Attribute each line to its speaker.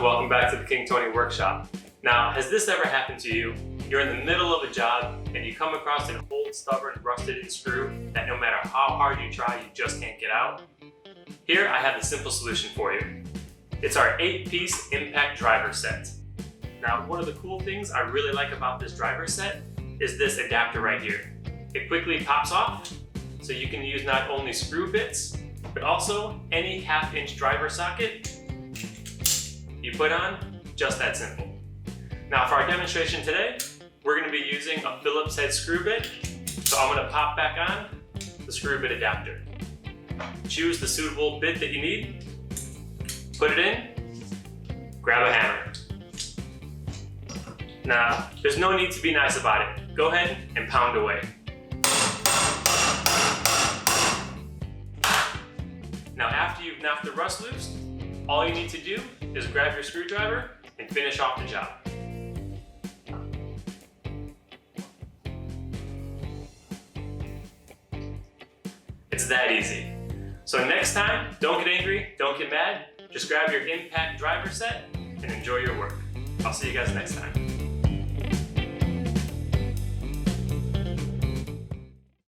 Speaker 1: welcome back to the King Tony Workshop. Now, has this ever happened to you? You're in the middle of a job and you come across an old, stubborn, rusted-in screw that no matter how hard you try, you just can't get out? Here, I have a simple solution for you. It's our 8-piece impact driver set. Now, one of the cool things I really like about this driver set is this adapter right here. It quickly pops off, so you can use not only screw bits, but also any half-inch driver socket you put on, just that simple. Now for our demonstration today, we're going to be using a Phillips head screw bit, so I'm going to pop back on the screw bit adapter. Choose the suitable bit that you need, put it in, grab a hammer. Now, there's no need to be nice about it. Go ahead and pound away. Now after you've knocked the rust loose, all you need to do is grab your screwdriver and finish off the job. It's that easy. So next time, don't get angry, don't get mad, just grab your impact driver set and enjoy your work. I'll see you guys next time.